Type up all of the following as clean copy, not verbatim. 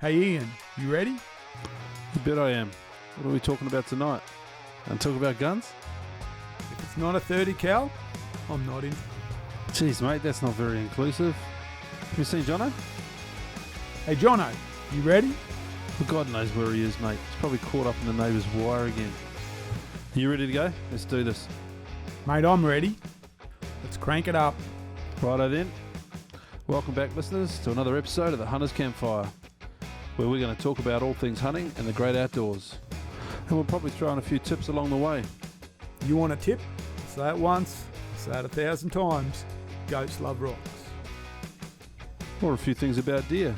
Hey Ian, you ready? You bet I am. What are we talking about tonight? And talk about guns? If it's not a 30 cal, I'm not in. Jeez, mate, that's not very inclusive. Have you seen Jono? Hey Jono, you ready? Well, God knows where he is, mate. He's probably caught up in the neighbour's wire again. Are you ready to go? Let's do this. Mate, I'm ready. Let's crank it up. Righto then. Welcome back, listeners, to another episode of the Hunter's Campfire, where we're going to talk about all things hunting and the great outdoors. And we'll probably throw in a few tips along the way. You want a tip? Say it once, say it 1,000 times. Goats love rocks. Or a few things about deer.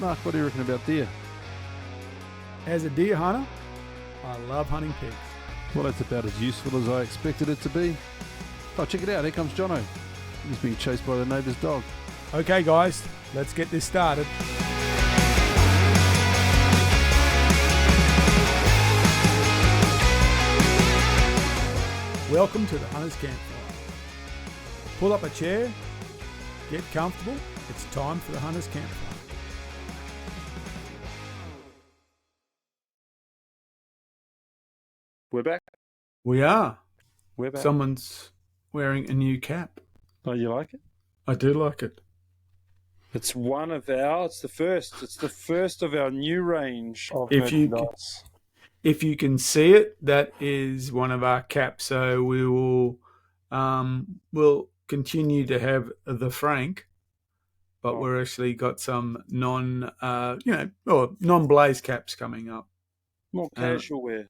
Mark, what do you reckon about deer? As a deer hunter, I love hunting pigs. Well, that's about as useful as I expected it to be. Oh, check it out. Here comes Jono. He's being chased by the neighbour's dog. Okay guys, let's get this started. Welcome to the Hunter's Campfire. Pull up a chair, get comfortable. It's time for the Hunter's Campfire. We're back. We are. We're back. Someone's wearing a new cap. Oh, you like it? I do like it. It's the first of our new range of If you merchandise. If you can see it, that is one of our caps. So we will we'll continue to have the Frank, but we're actually got some non-blaze caps coming up. More casual wear.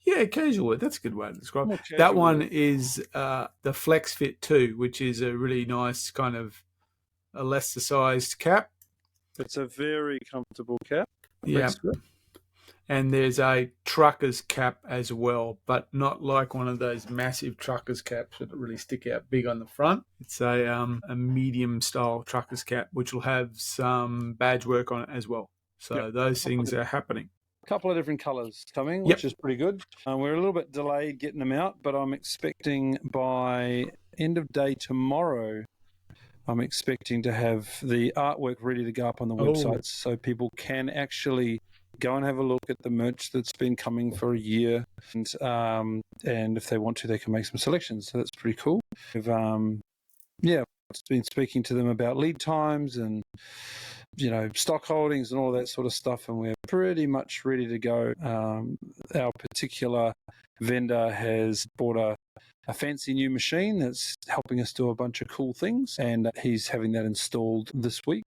Yeah, casual wear. That's a good way to describe More it. casual That one wear. is the Flex Fit 2, which is a really nice kind of a lesser sized cap. It's a very comfortable cap. Yeah. And there's a trucker's cap as well, but not like one of those massive trucker's caps that really stick out big on the front. It's a medium style trucker's cap, which will have some badge work on it as well. So those things are happening. A couple of different colours coming, Yep. which is pretty good. We're a little bit delayed getting them out, but I'm expecting by end of day tomorrow, I'm expecting to have the artwork ready to go up on the websites so people can actually go and have a look at the merch that's been coming for a year. And if they want to, they can make some selections. So that's pretty cool. We've been speaking to them about lead times and, stock holdings and all that sort of stuff. And we're pretty much ready to go. Our particular vendor has bought a fancy new machine that's helping us do a bunch of cool things. And he's having that installed this week.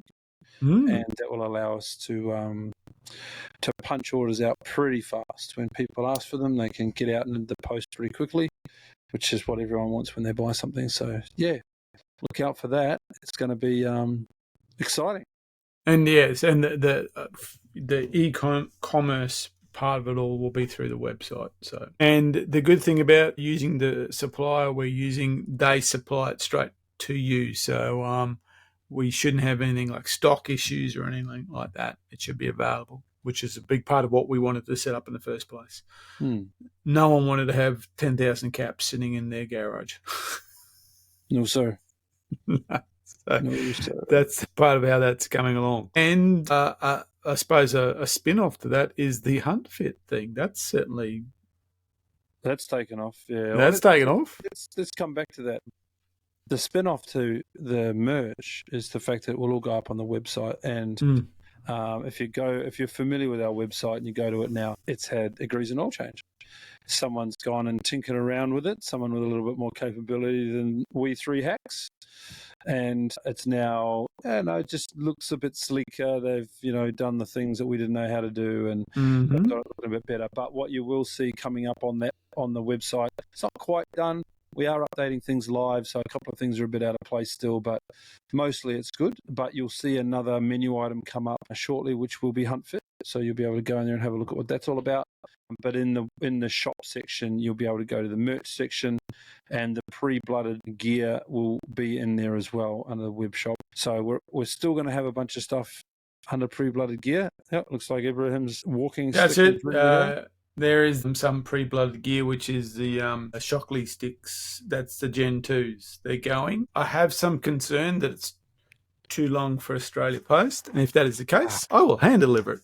And that will allow us to punch orders out pretty fast. When people ask for them, they can get out into the post pretty quickly, which is what everyone wants when they buy something. So, look out for that. It's going to be exciting. And yes, and the e-commerce part of it all will be through the website. So, and the good thing about using the supplier we're using, they supply it straight to you. So, we shouldn't have anything like stock issues or anything like that. It should be available, which is a big part of what we wanted to set up in the first place. No one wanted to have 10,000 caps sitting in their garage. No, sir. So that's part of how that's coming along. And I suppose a spin-off to that is the Hunt Fit thing. That's taken off. Yeah, that's taken off. Let's come back to that. The spin-off to the merch is the fact that it will all go up on the website. And if you're familiar with our website and you go to it now, it's had a grease and oil change. Someone's gone and tinkered around with it, someone with a little bit more capability than we three hacks. And it's now, it just looks a bit sleeker. They've, done the things that we didn't know how to do and they've got it a little bit better. But what you will see coming up on the website, it's not quite done. We are updating things live, so a couple of things are a bit out of place still, but mostly it's good. But you'll see another menu item come up shortly, which will be Hunt Fit. So you'll be able to go in there and have a look at what that's all about. But in the shop section, you'll be able to go to the merch section, and the pre-blooded gear will be in there as well under the web shop. So we're still going to have a bunch of stuff under pre-blooded gear. Yeah, looks like Ibrahim's walking. That's it. There is some pre-blooded gear, which is the Shockley sticks. That's the Gen 2s. They're going. I have some concern that it's too long for Australia Post, and if that is the case, I will hand deliver it.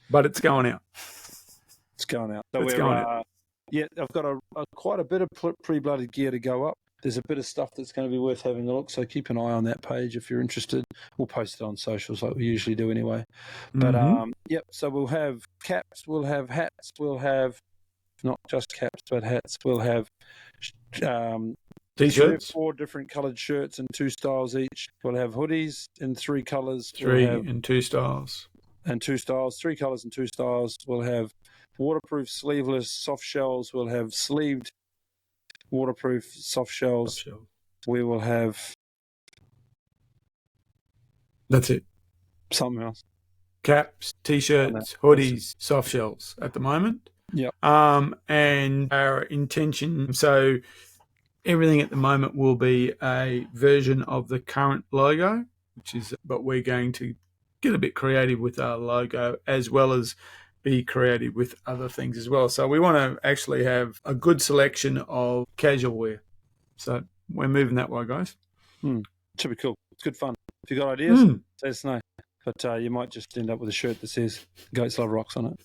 but it's going out. It's going out. So It's going out. Yeah, I've got quite a bit of pre-blooded gear to go up. There's a bit of stuff that's going to be worth having a look, so keep an eye on that page if you're interested. We'll post it on socials like we usually do anyway. But, yep, so we'll have caps, we'll have hats, we'll have not just caps, but hats. We'll have T-shirts. 4 different coloured shirts in 2 styles each. We'll have hoodies in 3 colours. 3 and 2 styles. And 2 styles, 3 colours and 2 styles. We'll have waterproof sleeveless soft shells. We'll have sleeved waterproof soft shells. We will have... That's it. Something else. Caps, T-shirts, hoodies, soft shells at the moment. Yeah. And our intention, so everything at the moment will be a version of the current logo, but we're going to get a bit creative with our logo as well as be creative with other things as well. So we want to actually have a good selection of casual wear. So we're moving that way, guys. Should be cool. It's good fun. If you've got ideas, let us know. But you might just end up with a shirt that says Goats Love Rocks on it,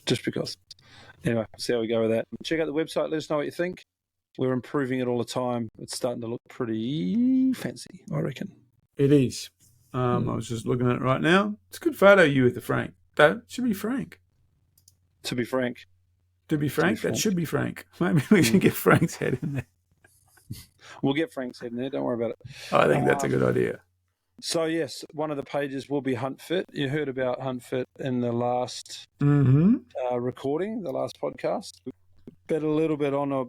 just because. Anyway, see how we go with that. Check out the website. Let us know what you think. We're improving it all the time. It's starting to look pretty fancy, I reckon. It is. I was just looking at it right now. It's a good photo of you with the Frank. That should be Frank. To be frank. That should be Frank. Maybe we should get Frank's head in there. We'll get Frank's head in there. Don't worry about it. I think that's a good idea. So, yes, one of the pages will be Hunt Fit. You heard about Hunt Fit in the last recording, the last podcast. We bet a little bit on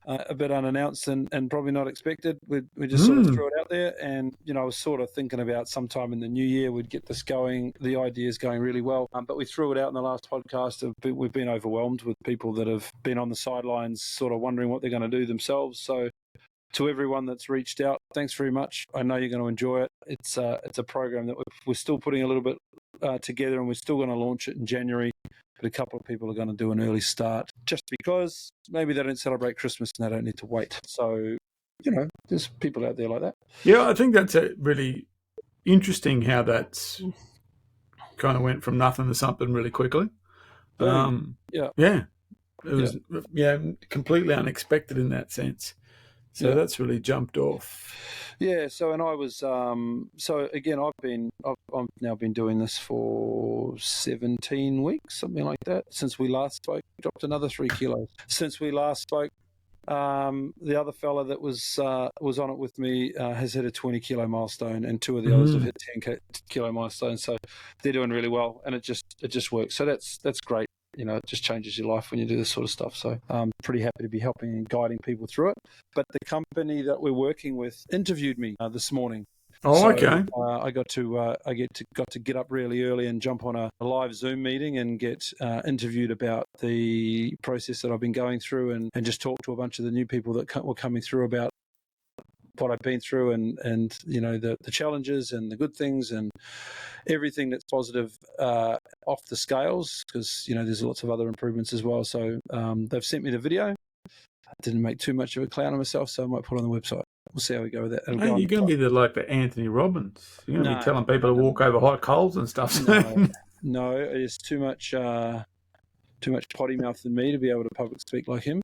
a bit unannounced and probably not expected. We just sort of threw it out there, and I was sort of thinking about sometime in the new year we'd get this going. The idea is going really well, but we threw it out in the last podcast. We've been overwhelmed with people that have been on the sidelines, sort of wondering what they're going to do themselves. So, to everyone that's reached out, thanks very much. I know you're going to enjoy it. It's a program that we're still putting a little bit together, and we're still going to launch it in January. But a couple of people are going to do an early start just because maybe they don't celebrate Christmas and they don't need to wait. So, there's people out there like that. Yeah, I think that's really interesting how that's kind of went from nothing to something really quickly. It was completely unexpected in that sense. So that's really jumped off. Yeah. So, and I was, so again, I've now been doing this for 17 weeks, something like that, since we last spoke. Dropped another 3 kilos since we last spoke. The other fella that was on it with me has hit a 20 kilo milestone, and 2 of the others have hit 10 kilo milestones. So they're doing really well, and it just works. So that's great. It just changes your life when you do this sort of stuff. So I'm pretty happy to be helping and guiding people through it. But the company that we're working with interviewed me this morning. Oh, okay. I got to get up really early and jump on a live Zoom meeting and get interviewed about the process that I've been going through, and just talk to a bunch of the new people that were coming through about what I've been through, and the challenges and the good things and everything that's positive off the scales, because there's lots of other improvements as well. So they've sent me the video. I didn't make too much of a clown of myself, so I might put it on the website. We'll see how we go with that. Hey, you're going to be the Anthony Robbins. You're going to be telling people to walk over hot coals and stuff. No, it's too much potty mouth in me to be able to public speak like him.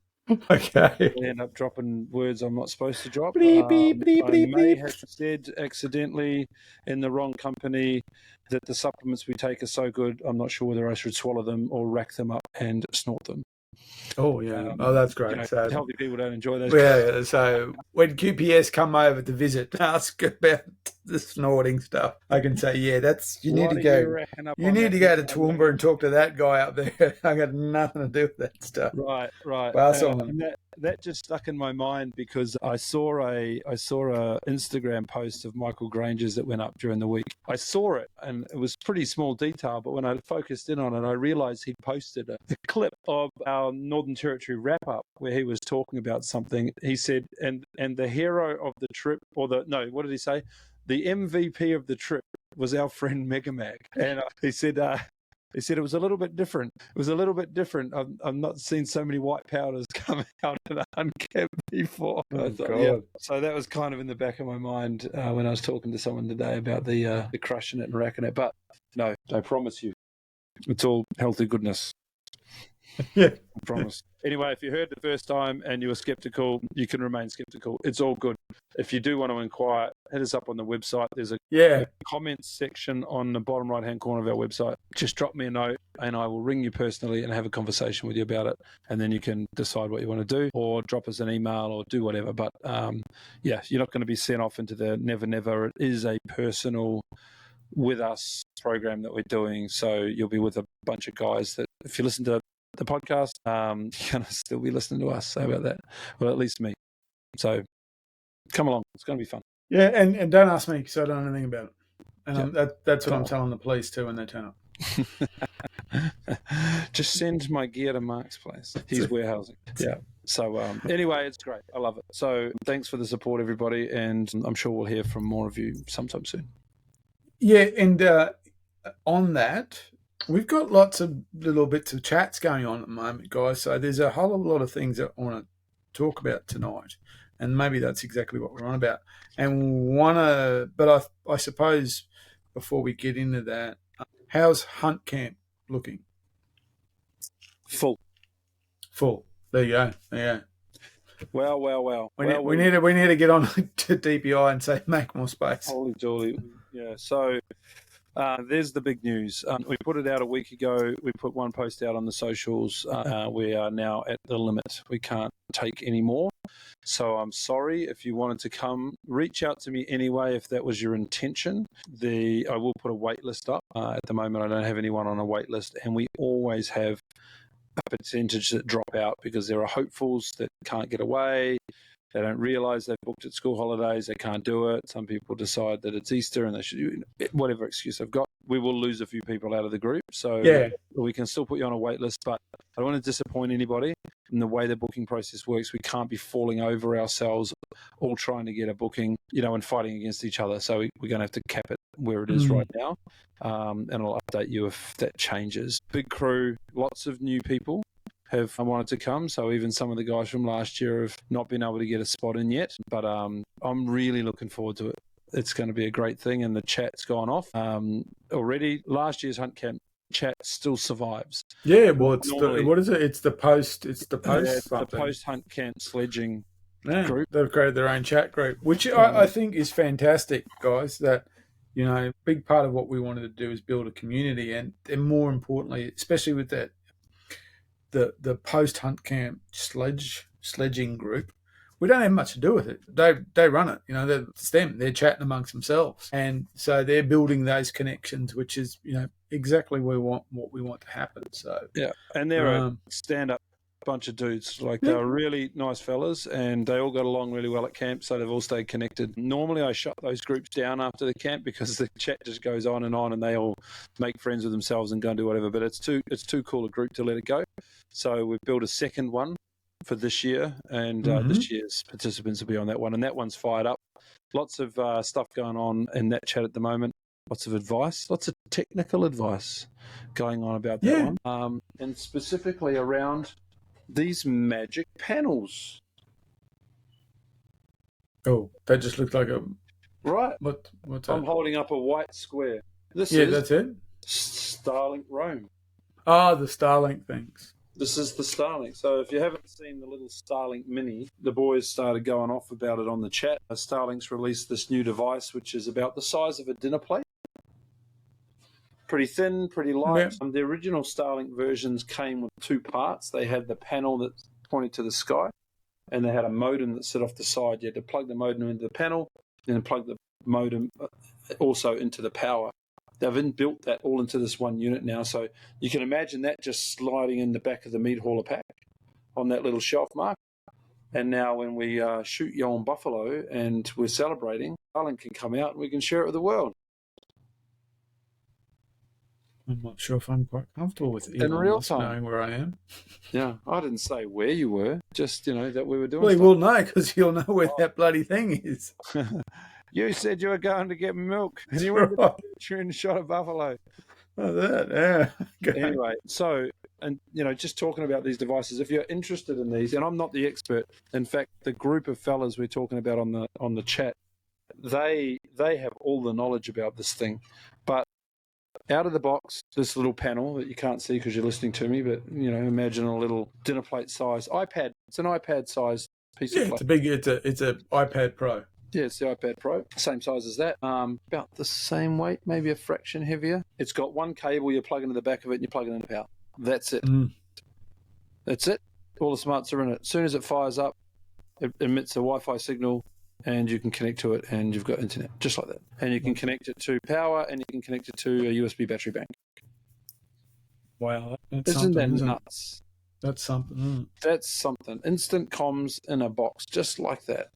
Okay. I end up dropping words I'm not supposed to drop. Bleep, bleep, bleep, I bleep, may bleep. have said accidentally in the wrong company that the supplements we take are so good, I'm not sure whether I should swallow them or rack them up and snort them. Oh, yeah. That's great. So healthy people don't enjoy those. Yeah, so when QPS come over to visit, ask about the snorting stuff, I can say, you need to go to Toowoomba and talk to that guy up there. I got nothing to do with that stuff. Right. Pass on. And that just stuck in my mind because I saw a Instagram post of Michael Granger's that went up during the week. I saw it, and it was pretty small detail, but when I focused in on it, I realised he'd posted a clip of our Northern Territory wrap-up where he was talking about something. He said, and the hero of the trip, what did he say? The MVP of the trip was our friend Megamag. And he said it was a little bit different. I've not seen so many white powders come out of the unkept before. So that was kind of in the back of my mind when I was talking to someone today about the crushing it and racking it. But no, I promise you, It's all healthy goodness. Yeah. I promise. Anyway, if you heard the first time and you were skeptical, you can remain skeptical. It's all good. If you do want to inquire, hit us up on the website. There's a comments section on the bottom right-hand corner of our website. Just drop me a note and I will ring you personally and have a conversation with you about it. And then you can decide what you want to do, or drop us an email or do whatever. But yeah, you're not going to be sent off into the never. It is a personal with us program that we're doing. So you'll be with a bunch of guys that if you listen to the podcast, you're going to still be listening to us. How about that? Well, at least me. So come along. It's going to be fun. Yeah, and don't ask me because I don't know anything about it. And Yeah. that's what I'm telling the police too when they turn up. Just send my gear to Mark's place. He's warehousing. Yeah. So anyway, it's great. I love it. So thanks for the support, everybody. And I'm sure we'll hear from more of you sometime soon. Yeah, and on that, we've got lots of little bits of chats going on at the moment, guys. So there's a whole lot of things that I want to talk about tonight. And maybe that's exactly what we're on about. And but I suppose before we get into that, how's Hunt Camp looking? Full. There you go. Yeah. Well. We need to get on to DPI and say make more space. Holy jolly. Yeah. So there's the big news. We put it out a week ago. We put one post out on the socials. We are now at the limit. We can't take any more. So I'm sorry. If you wanted to come, reach out to me anyway if that was your intention. I will put a wait list up. At the moment, I don't have anyone on a wait list, and we always have a percentage that drop out because there are hopefuls that can't get away. They don't realise they've booked at school holidays. They can't do it. Some people decide that it's Easter and they should, whatever excuse they've got. We will lose a few people out of the group. So we can still put you on a wait list, but I don't want to disappoint anybody. In the way the booking process works, we can't be falling over ourselves, all trying to get a booking, and fighting against each other. So we're going to have to cap it where it is right now. And I'll update you if that changes. Big crew, lots of new people have wanted to come. So even some of the guys from last year have not been able to get a spot in yet. But I'm really looking forward to it. It's going to be a great thing, and the chat's gone off already. Last year's Hunt Camp chat still survives. Yeah, well, what is it? It's the post. It's the post. The post Hunt Camp sledging group. They've created their own chat group, which I think is fantastic, guys. That big part of what we wanted to do is build a community, and more importantly, especially with that, the post Hunt Camp sledging group. We don't have much to do with it. They run it. It's them. They're chatting amongst themselves, and so they're building those connections, which is exactly what we want to happen. So yeah, and they're a stand-up bunch of dudes. Like they're really nice fellas, and they all got along really well at camp. So they've all stayed connected. Normally, I shut those groups down after the camp because the chat just goes on, and they all make friends with themselves and go and do whatever. But it's too cool a group to let it go. So we've built a second one for this year, and this year's participants will be on that one, and that one's fired up. Lots of stuff going on in that chat at the moment. Lots of advice, lots of technical advice going on about that one, and specifically around these magic panels. Oh, that just looked like a right. What's that? I'm holding up a white square. That's it. Starlink Roam. Oh, the Starlink things. This is the Starlink. So if you haven't seen the little Starlink Mini, the boys started going off about it on the chat. Starlink's released this new device, which is about the size of a dinner plate. Pretty thin, pretty light. Yeah. The original Starlink versions came with two parts. They had the panel that pointed to the sky, and they had a modem that sit off the side. You had to plug the modem into the panel, and then plug the modem also into the power. They've inbuilt that all into this one unit now, so you can imagine that just sliding in the back of the meat hauler pack on that little shelf mark. And now when we shoot Yon Buffalo and we're celebrating, Starlink can come out and we can share it with the world. I'm not sure if I'm quite comfortable with it. In real time. Knowing where I am. Yeah, I didn't say where you were, just, that we were doing Well, stuff. you will know because you'll know where that bloody thing is. You said you were going to get milk, and you went to shoot a shot of buffalo. Oh, that, yeah. Okay. Anyway, so, and just talking about these devices, if you're interested in these, and I'm not the expert, in fact, the group of fellas we're talking about on the chat, they have all the knowledge about this thing, but out of the box, this little panel that you can't see because you're listening to me, but imagine a little dinner plate size iPad. It's an iPad size piece of plate. It's a iPad Pro. Yeah, it's the iPad Pro, same size as that. About the same weight, maybe a fraction heavier. It's got one cable you plug into the back of it and you plug it into power. That's it. That's it. All the smarts are in it. As soon as it fires up, it emits a Wi-Fi signal and you can connect to it and you've got internet, just like that. And you can connect it to power and you can connect it to a USB battery bank. Wow. Isn't that nuts? That's something. That's something. Instant comms in a box, just like that.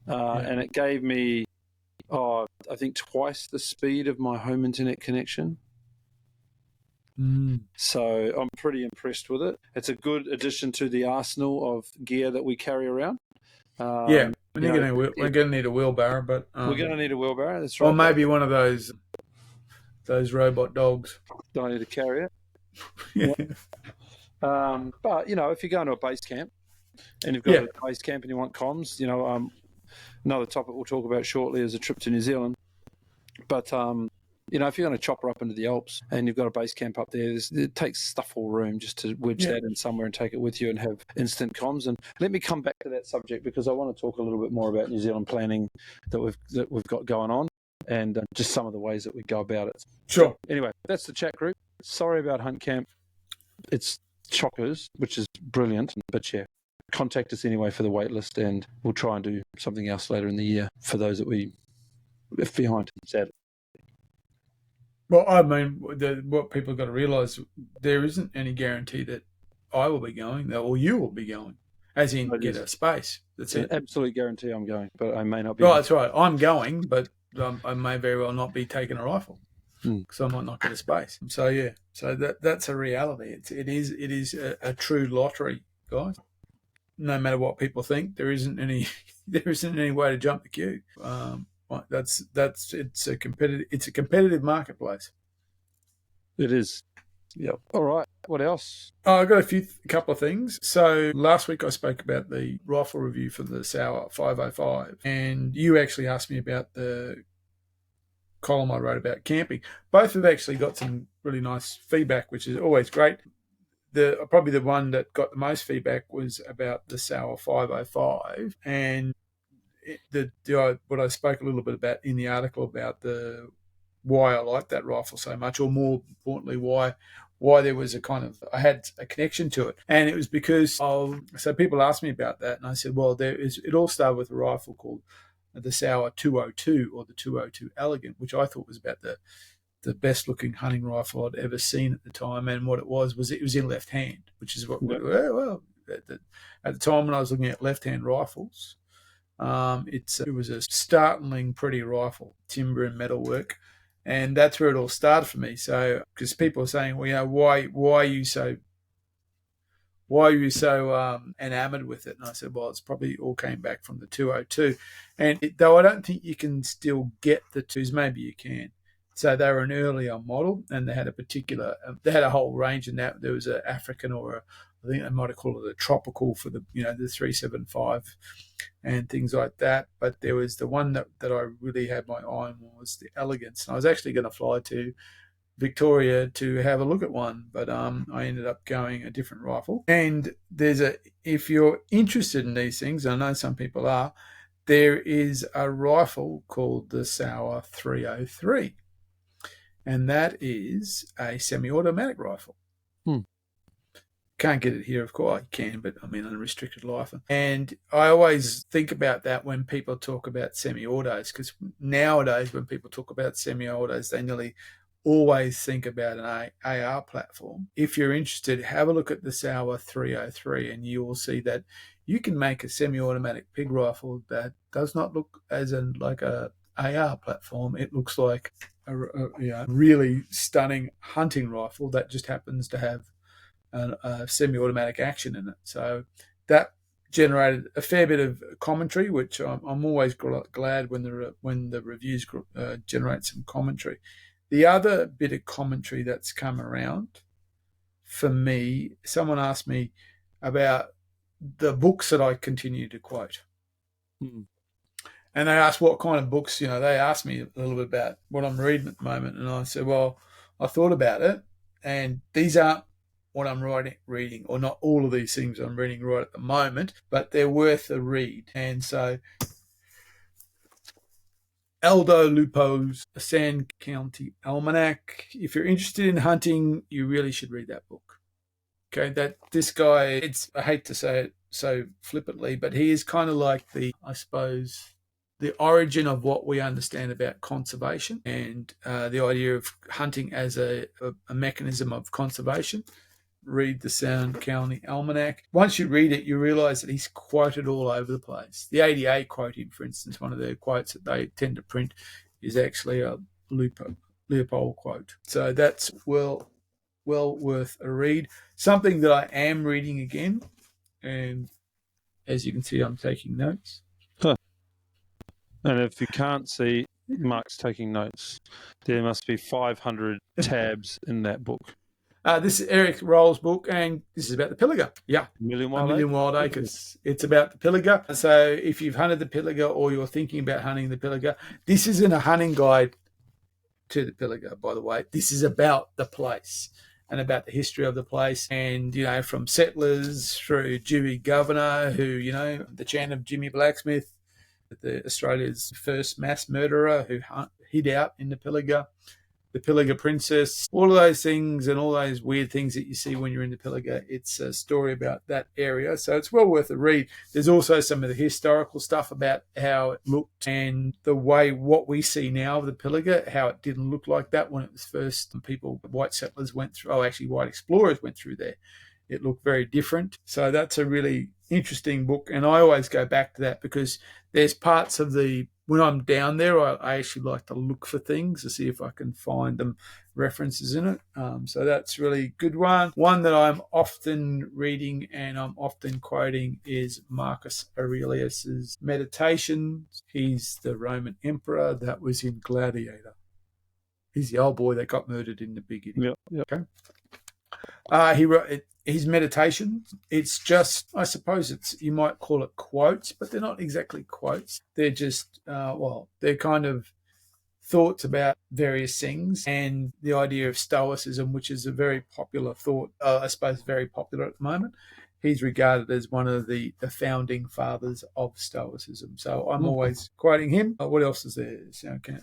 And it gave me, I think, twice the speed of my home internet connection. So I'm pretty impressed with it. It's a good addition to the arsenal of gear that we carry around. We're going to need a wheelbarrow, but we're going to need a wheelbarrow. That's right. Or maybe one of those robot dogs. Don't need to carry it. Yeah. But if you're going to a base camp and you've got a base camp and you want comms, another topic we'll talk about shortly is a trip to New Zealand. But if you're going to chopper up into the Alps and you've got a base camp up there, it takes stuff all room just to wedge that in somewhere and take it with you and have instant comms. And let me come back to that subject because I want to talk a little bit more about New Zealand planning that we've got going on and just some of the ways that we go about it. Sure. Anyway, that's the chat group. Sorry about Hunt Camp. It's chockers, which is brilliant. But contact us anyway for the wait list and we'll try and do something else later in the year for those that we left behind, sadly. Well, I mean, what people have got to realise, there isn't any guarantee that I will be going or you will be going, as in get a space. That's it. An absolute guarantee I'm going, but I may not be. Right, that's right. I'm going, but I may very well not be taking a rifle because I might not get a space. So, so that's a reality. It is a true lottery, guys. No matter what people think, there isn't any way to jump the queue. It's a competitive marketplace. It is. Yep. All right. What else? I've got a couple of things. So last week I spoke about the rifle review for the Sauer 505, and you actually asked me about the column I wrote about camping. Both have actually got some really nice feedback, which is always great. Probably the one that got the most feedback was about the Sauer 505, and what I spoke a little bit about in the article about why I like that rifle so much, or more importantly, why there was I had a connection to it, and it was because so people asked me about that, and I said, well, it all started with a rifle called the Sauer 202 or the 202 Elegant, which I thought was about the best looking hunting rifle I'd ever seen at the time, and what it was it was in left hand, which is what at the time when I was looking at left hand rifles. It was a startling pretty rifle, timber and metalwork, and that's where it all started for me. So, because people are saying, well, why are you so enamored with it? And I said, well, it's probably all came back from the 202, and though I don't think you can still get the twos, maybe you can. So they were an earlier model, and they had a whole range in that. There was an African I think they might have called it a tropical for the 375 and things like that. But there was the one that I really had my eye on was the Elegance. And I was actually going to fly to Victoria to have a look at one, but I ended up going a different rifle. And if you're interested in these things, I know some people are, there is a rifle called the Sauer 303. And that is a semi-automatic rifle. Can't get it here, of course. I can, but I'm in unrestricted life. And I always think about that when people talk about semi-autos, because nowadays when people talk about semi-autos, they nearly always think about an AR platform. If you're interested, have a look at the Sauer 303 and you will see that you can make a semi-automatic pig rifle that does not look like a AR platform. It looks like a really stunning hunting rifle that just happens to have a semi-automatic action in it. So that generated a fair bit of commentary, which I'm always glad when the reviews generate some commentary. The other bit of commentary that's come around for me, someone asked me about the books that I continue to quote. And they asked what kind of books, they asked me a little bit about what I'm reading at the moment. And I said, well, I thought about it, and these aren't what I'm reading, or not all of these things I'm reading right at the moment, but they're worth a read. And so Aldo Lupo's Sand County Almanac. If you're interested in hunting, you really should read that book. Okay, that this guy, I hate to say it so flippantly, but he is kind of like the origin of what we understand about conservation and the idea of hunting as a mechanism of conservation. Read the Sound County Almanac. Once you read it, you realise that he's quoted all over the place. The ADA quote him, for instance. One of the quotes that they tend to print is actually a Leopold quote. So that's well worth a read. Something that I am reading again, and as you can see, I'm taking notes. And if you can't see, Mark's taking notes. There must be 500 tabs in that book. This is Eric Roll's book, and this is about the pilliga. Yeah, A Million Wild Acres. It's about the pilliga. So if you've hunted the pilliga or you're thinking about hunting the pilliga, this isn't a hunting guide to the pilliga, by the way. This is about the place and about the history of the place, and, you know, from settlers through Dewey Governor, who, you know, the chant of Jimmy Blacksmith, Australia's first mass murderer who hid out in the pilliga, the Pilliga Princess, all of those things and all those weird things that you see when you're in the Pilliga. It's a story about that area, so it's well worth a read. There's also some of the historical stuff about how it looked and the way what we see now of the Pilliga, how it didn't look like that when it was first white settlers went through, white explorers went through there. It looked very different. So that's a really interesting book, and I always go back to that because there's parts of when I'm down there, I actually like to look for things to see if I can find them references in it. So that's really a good one. One that I'm often reading and I'm often quoting is Marcus Aurelius's Meditations. He's the Roman emperor that was in Gladiator. He's the old boy that got murdered in the beginning. Yep. Okay. He wrote his Meditations. It's just, I suppose you might call it quotes, but they're not exactly quotes. They're just, they're kind of thoughts about various things and the idea of Stoicism, which is a very popular thought, I suppose very popular at the moment. He's regarded as one of the founding fathers of Stoicism. So I'm always quoting him. What else is there? Okay.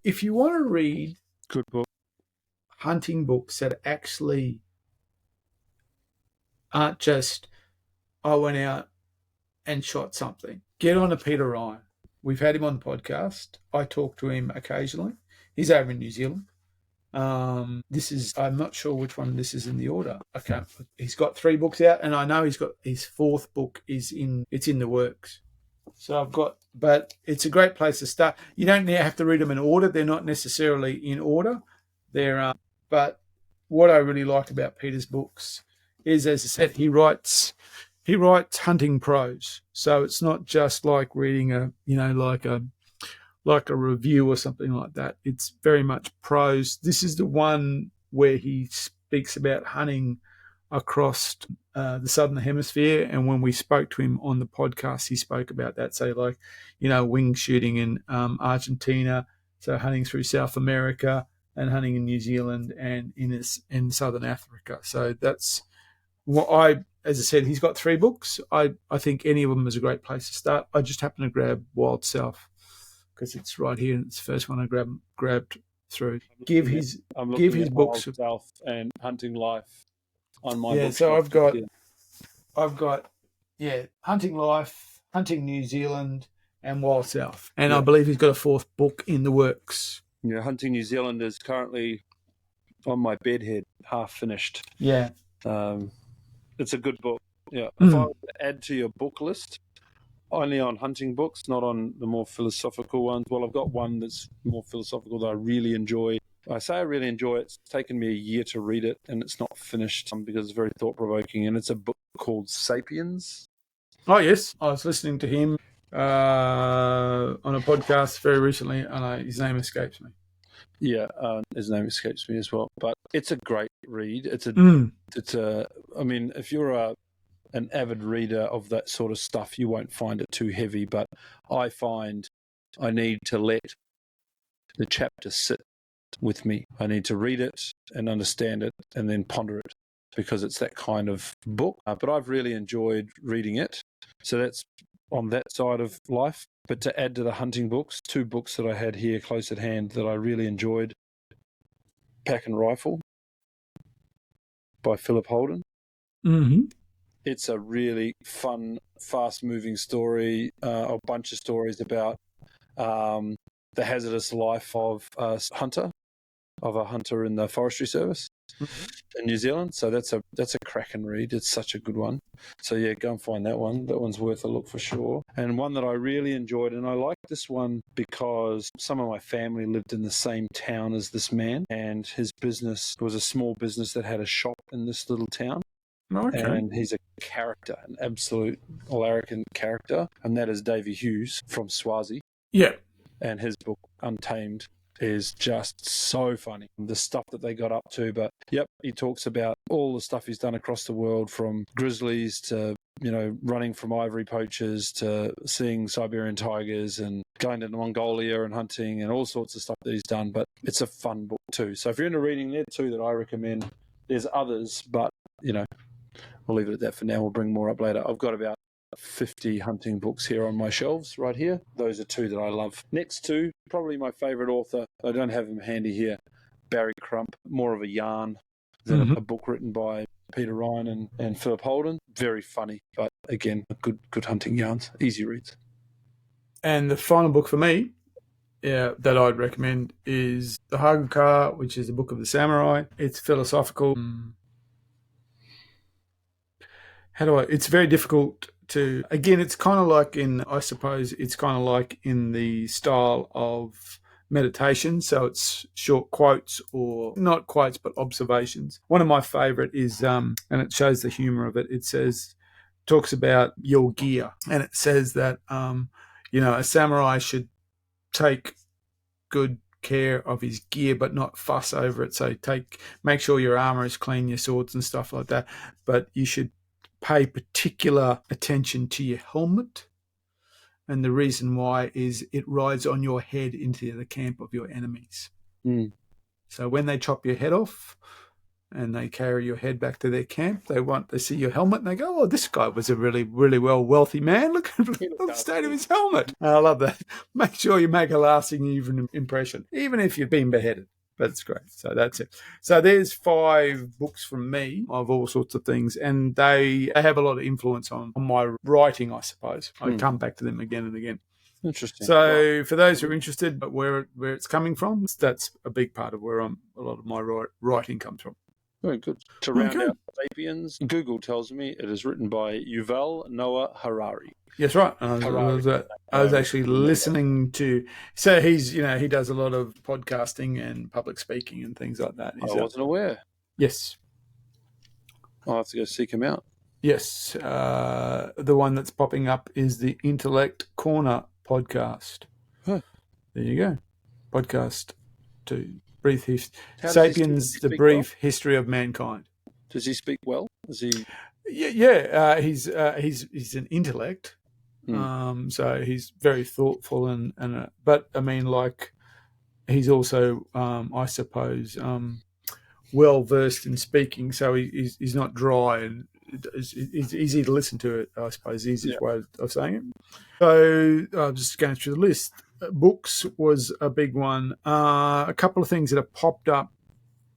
If you want to read good book, hunting books that actually aren't just, I went out and shot something, get on to Peter Ryan. We've had him on the podcast. I talk to him occasionally. He's over in New Zealand. I'm not sure which one this is in the order. Okay. He's got 3 books out, and I know he's got his 4th book it's in the works. So but it's a great place to start. You don't have to read them in order. They're not necessarily in order. But what I really like about Peter's books is, as I said, he writes hunting prose. So it's not just like reading like a review or something like that. It's very much prose. This is the one where he speaks about hunting across the Southern Hemisphere. And when we spoke to him on the podcast, he spoke about that. So like, wing shooting in Argentina, so hunting through South America and hunting in New Zealand and in Southern Africa. So that's what as I said, he's got 3 books. I think any of them is a great place to start. I just happen to grab Wild South because it's right here and it's the first one I grabbed through. Give his books Wild South and Hunting Life on my book. So I've got Hunting Life, Hunting New Zealand, and Wild South. And I believe he's got a 4th book in the works. Yeah, Hunting New Zealand is currently on my bedhead, half finished. Yeah. It's a good book. Yeah. If I were to add to your book list, only on hunting books, not on the more philosophical ones. Well, I've got one that's more philosophical that I really enjoy. I say I really enjoy it. It's taken me a year to read it, and it's not finished because it's very thought-provoking, and it's a book called Sapiens. Oh, yes. I was listening to him on a podcast very recently, and his name escapes me. Yeah, his name escapes me as well. But it's a great read. I mean, if you're an avid reader of that sort of stuff, you won't find it too heavy. But I find I need to let the chapter sit with me. I need to read it and understand it and then ponder it, because it's that kind of book. But I've really enjoyed reading it. So that's on that side of life. But to add to the hunting books, 2 books that I had here close at hand that I really enjoyed: Pack and Rifle by Philip Holden. Mm-hmm. It's a really fun, fast-moving story, a bunch of stories about the hazardous life of a hunter in the forestry service in New Zealand. So that's a cracking read. It's such a good one. So yeah, go and find that one. That one's worth a look for sure. And one that I really enjoyed, and I like this one because some of my family lived in the same town as this man, and his business was a small business that had a shop in this little town. Okay. And he's a character, an absolute larrikin character, and that is Davy Hughes from Swazi. Yeah. And his book, Untamed, is just so funny. The stuff that they got up to, but yep, he talks about all the stuff he's done across the world, from grizzlies to, running from ivory poachers to seeing Siberian tigers and going to Mongolia and hunting and all sorts of stuff that he's done. But it's a fun book too. So if you're into reading, there too that I recommend. There's others, but, we'll leave it at that for now. We'll bring more up later. I've got about 50 hunting books here on my shelves right here. Those are 2 that I love. Next 2, probably my favourite author. I don't have him handy here. Barry Crump, more of a yarn than a book written by Peter Ryan and Philip Holden. Very funny, but again, good hunting yarns, easy reads. And the final book for me, that I'd recommend is The Haguka, which is the Book of the Samurai. It's philosophical. It's very difficult to, again, it's kind of like it's kind of like in the style of meditation. So it's short quotes, or not quotes, but observations. One of my favorite is, and it shows the humor of it. It talks about your gear, and it says that, a samurai should take good care of his gear, but not fuss over it. So make sure your armor is clean, your swords and stuff like that. But you should pay particular attention to your helmet, and the reason why is it rides on your head into the camp of your enemies. So when they chop your head off and they carry your head back to their camp, they see your helmet and they go, "Oh, this guy was a really, really wealthy man. Look at the state of his helmet." I love that. Make sure you make a lasting impression, even if you've been beheaded. That's great. So that's it. So there's 5 books from me of all sorts of things, and they have a lot of influence on my writing, I suppose. I come back to them again and again. Interesting. So for those who are interested, but where it's coming from, that's a big part of where a lot of my writing comes from. Very good. To round out Sapiens, Google tells me it is written by Yuval Noah Harari. Yes, right. I was actually listening to. So he does a lot of podcasting and public speaking and things like that. I wasn't aware. Yes. I'll have to go seek him out. Yes. The one that's popping up is the Intellect Corner podcast. Huh. There you go. Podcast to brief history. Sapiens, the brief history of mankind. Does he speak well? Is he? Yeah. He's an intellect. So he's very thoughtful but I mean, like, he's also I suppose well versed in speaking, so he's not dry, and it's easy to listen to it, I suppose, easiest way of saying it. So I'm just going through the list. Books was a big one. A couple of things that have popped up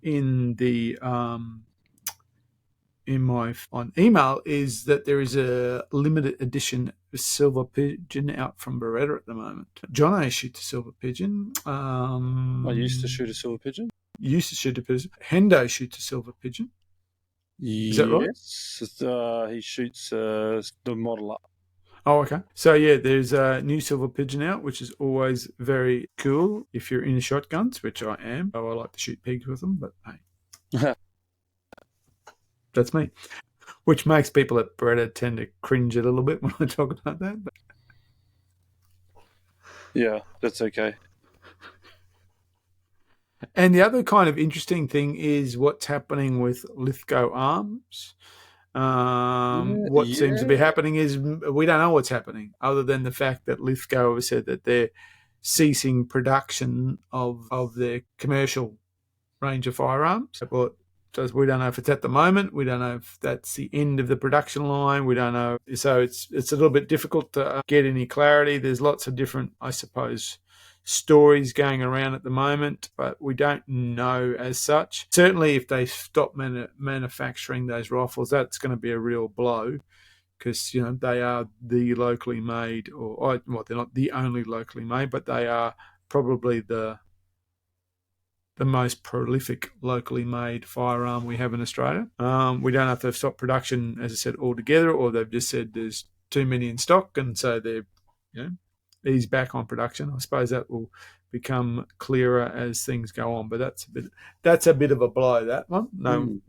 in the on email is that there is a limited edition silver pigeon out from Beretta at the moment. Jono shoots a silver pigeon. I used to shoot a silver pigeon. Used to shoot a pigeon. Hendo shoots a silver pigeon. Is that right? Yes. He shoots the model up. Oh, okay. So, yeah, there's a new silver pigeon out, which is always very cool if you're into shotguns, which I am. Oh, I like to shoot pigs with them, but hey. That's me. Which makes people at Beretta tend to cringe a little bit when I talk about that. But... yeah, that's okay. And the other kind of interesting thing is what's happening with Lithgow Arms. What seems to be happening is we don't know what's happening, other than the fact that Lithgow has said that they're ceasing production of their commercial range of firearms. But we don't know if it's at the moment. We don't know if that's the end of the production line. We don't know. So it's a little bit difficult to get any clarity. There's lots of different, I suppose, stories going around at the moment, but we don't know as such. Certainly, if they stop manufacturing those rifles, that's going to be a real blow, because they are the locally made, well, they're not the only locally made, but they are probably the most prolific locally made firearm we have in Australia. We don't know if they've stopped production, as I said, altogether, or they've just said there's too many in stock, and so they're eased back on production. I suppose that will become clearer as things go on, but that's a bit of a blow, that one. No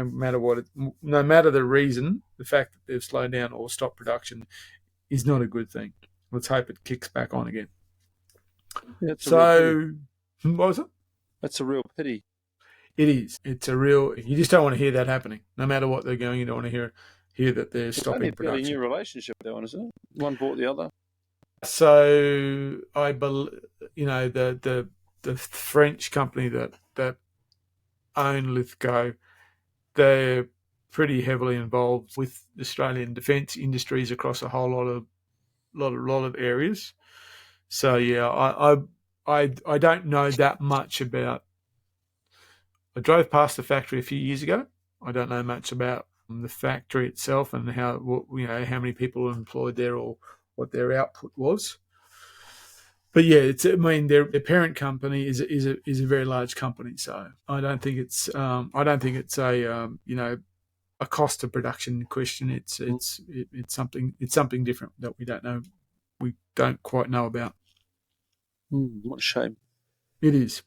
matter the reason, the fact that they've slowed down or stopped production is not a good thing. Let's hope it kicks back on again. Yeah, what was it? That's a real pity. It is. It's a real. You just don't want to hear that happening. No matter what they're going, you don't want to hear that they're stopping production. It's a new relationship, that one, isn't it? One bought the other. So I believe, the French company that own Lithgow, they're pretty heavily involved with Australian defence industries across a whole lot of areas. So yeah, I don't know that much about. I drove past the factory a few years ago. I don't know much about the factory itself and how many people are employed there or what their output was. But yeah, their parent company is a very large company, so I don't think it's a cost of production question. It's something different that we don't quite know about. What a shame. It is.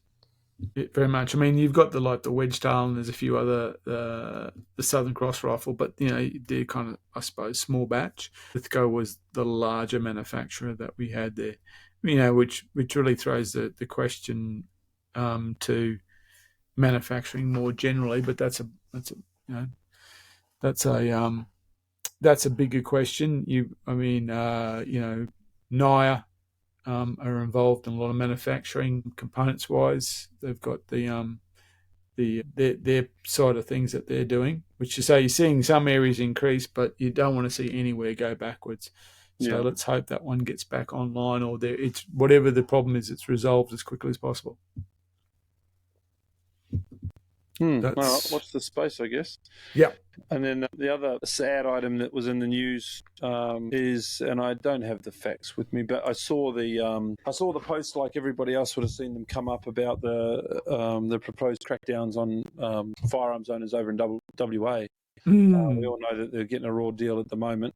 Very much. I mean, you've got the wedge tail, and there's a few other the Southern Cross rifle, but they're kind of, I suppose, small batch. Lithgow was the larger manufacturer that we had there, which really throws the question to manufacturing more generally. But that's a bigger question. Naya are involved in a lot of manufacturing components wise. They've got their side of things that they're doing, which you say you're seeing some areas increase, but you don't want to see anywhere go backwards. So let's hope that one gets back online, or it's whatever the problem is, it's resolved as quickly as possible. Well, watch the space, I guess. Yeah. And then the other sad item that was in the news is, and I don't have the facts with me, but I saw the post, like everybody else would have seen them come up, about the proposed crackdowns on firearms owners over in WA. We all know that they're getting a raw deal at the moment,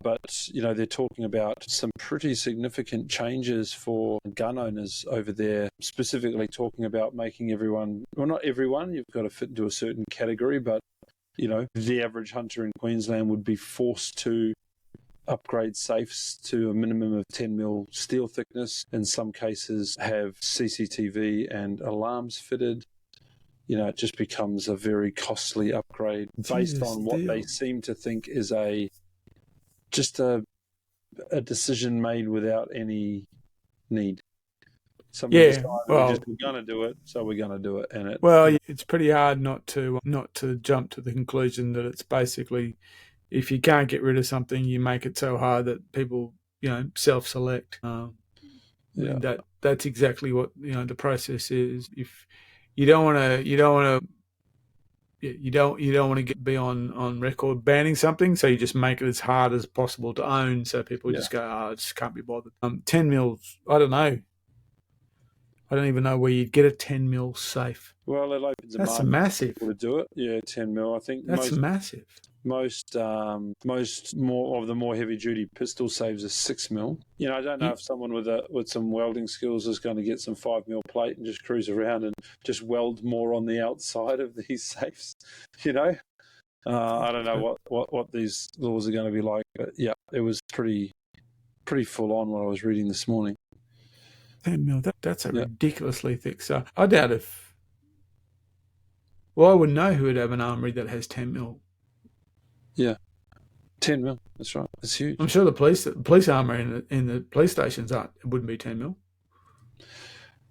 but they're talking about some pretty significant changes for gun owners over there, specifically talking about making everyone, well, not everyone, you've got to fit into a certain category, but the average hunter in Queensland would be forced to upgrade safes to a minimum of 10 mil steel thickness. In some cases, have CCTV and alarms fitted. It just becomes a very costly upgrade based on what they seem to think is just a decision made without any need. We're going to do it, so we're going to do it. And it's pretty hard not to jump to the conclusion that it's basically, if you can't get rid of something, you make it so hard that people self-select. That's exactly what the process is. If you don't want to be on record banning something, so you just make it as hard as possible to own, so people just go, I just can't be bothered. 10 mils, I don't know. I don't even know where you'd get a 10 mil safe. Well, it opens a market. That's massive. To do it. Yeah, 10 mil. I think that's massive. Most more of the more heavy duty pistol saves are 6 mil. I don't know if someone with some welding skills is going to get some 5 mil plate and just cruise around and just weld more on the outside of these safes. I don't know what these laws are going to be like, but yeah, it was pretty full on what I was reading this morning. 10 mil, that's a ridiculously thick. So I doubt if. Well, I wouldn't know who would have an armory that has 10 mil. Yeah, 10 mil. That's right. That's huge. I'm sure the police armory in the police stations wouldn't be 10 mil.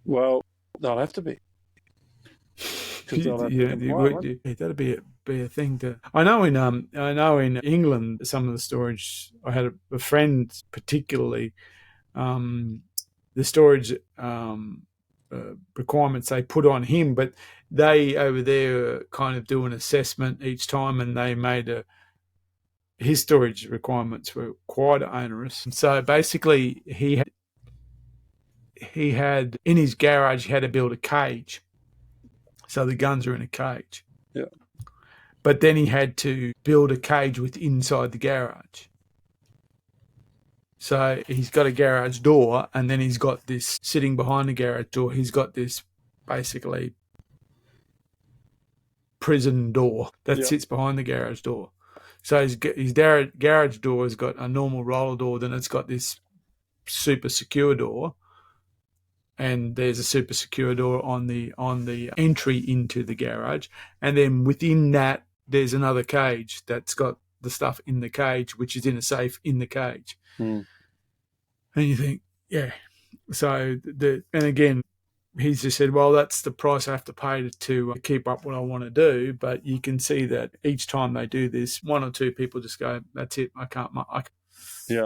Well, they'll have to be. Because they'll have to comply, that'd be a thing to. I know in England some of the storage. I had a friend particularly, the storage requirements they put on him, but they over there kind of do an assessment each time, and they made his storage requirements were quite onerous. And so basically, he had in his garage he had to build a cage, so the guns are in a cage. Yeah. But then he had to build a cage with inside the garage. So he's got a garage door, and then he's got this sitting behind the garage door. He's got this basically prison door that sits behind the garage door. So his garage door has got a normal roller door, then it's got this super secure door, and there's a super secure door on the entry into the garage, and then within that there's another cage that's got the stuff in the cage, which is in a safe in the cage. And you think, yeah. So and again, he's just said, well, that's the price I have to pay to keep up what I want to do. But you can see that each time they do this, one or two people just go, that's it, I can't. Yeah,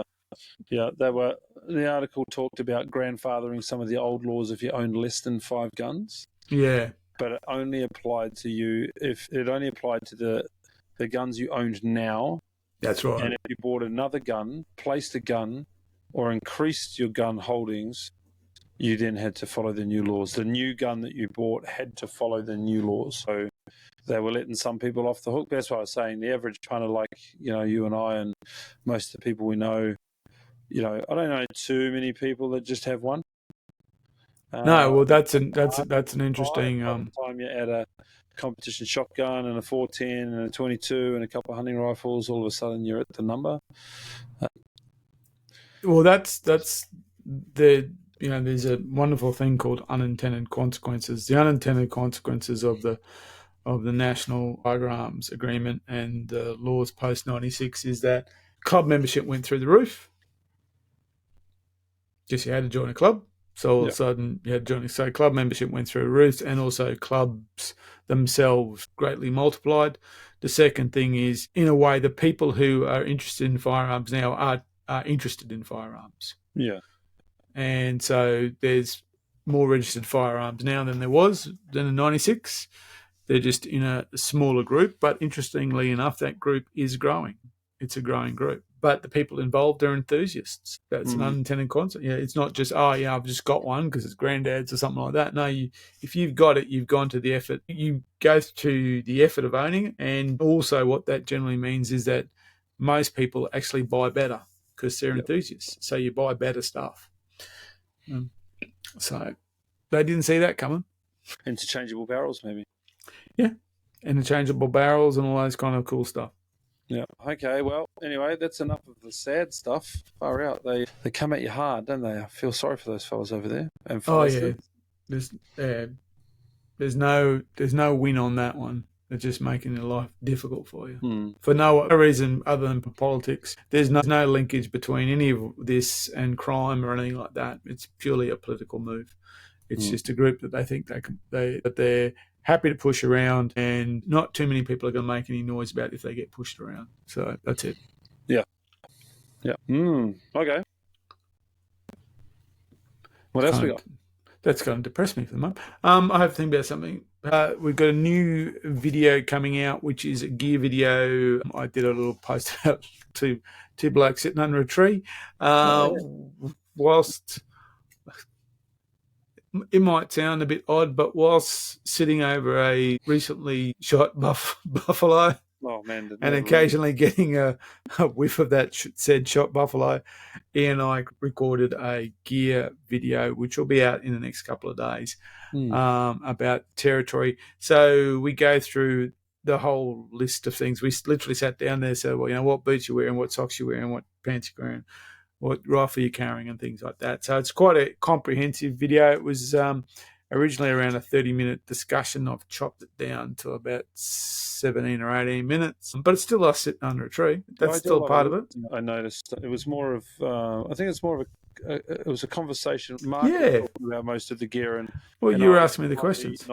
the article talked about grandfathering some of the old laws if you owned less than 5 guns. Yeah. But it only applied to you if it only applied to the guns you owned now. That's right. And if you bought another gun, placed a gun, or increased your gun holdings, you then had to follow the new laws. The new gun that you bought had to follow the new laws. So they were letting some people off the hook. That's what I was saying. The average punter, like you and I and most of the people we know, I don't know too many people that just have one. No, well, that's an interesting. By the time you add a competition shotgun and a 410 and a 22 and a couple of hunting rifles, all of a sudden you're at the number. Well, that's the there's a wonderful thing called unintended consequences. The unintended consequences of the National Firearms Agreement and the laws post 96 is that club membership went through the roof. Just you had to join a club. So all of a sudden you had to join. So club membership went through the roof, and also clubs themselves greatly multiplied. The second thing is, in a way, the people who are interested in firearms now are interested in firearms. Yeah. And so there's more registered firearms now than there was then in 96. They're just in a smaller group, but interestingly enough, that group is growing. It's a growing group. But the people involved are enthusiasts. That's an unintended consequence. Yeah, it's not just, I've just got one because it's granddad's or something like that. No, if you've got it, you've gone to the effort. You go to the effort of owning it, and also what that generally means is that most people actually buy better because they're enthusiasts. So you buy better stuff. So they didn't see that coming. Interchangeable barrels, maybe. Yeah, interchangeable barrels and all those kind of cool stuff. Yeah. Okay. Well, anyway, that's enough of the sad stuff. Far out. They come at you hard, don't they? I feel sorry for those fellas over there. And there's no win on that one. They're just making your life difficult for you for no reason other than for politics. There's no linkage between any of this and crime or anything like that. It's purely a political move. It's just a group that they think that they're happy to push around, and not too many people are going to make any noise about it if they get pushed around. So that's it. Yeah. Yeah. Okay. What else we got? That's going to depress me for the moment. I have to think about something. We've got a new video coming out, which is a gear video. I did a little post about two blokes sitting under a tree. Whilst it might sound a bit odd, but whilst sitting over a recently shot buffalo, and occasionally getting a whiff of that said shot buffalo, Ian and I recorded a gear video, which will be out in the next couple of days, about territory. So we go through the whole list of things. We literally sat down there and said, well, what boots you're wearing, what socks you're wearing, what pants you're wearing, what rifle you're carrying, and things like that. So it's quite a comprehensive video. It was originally around a 30-minute discussion. I've chopped it down to about 17 or 18 minutes, but it's still us sitting under a tree. That's still part of it. I noticed it was more of, I think it's more of it was a conversation. Mark was talking about most of the gear, and you were asking me the questions.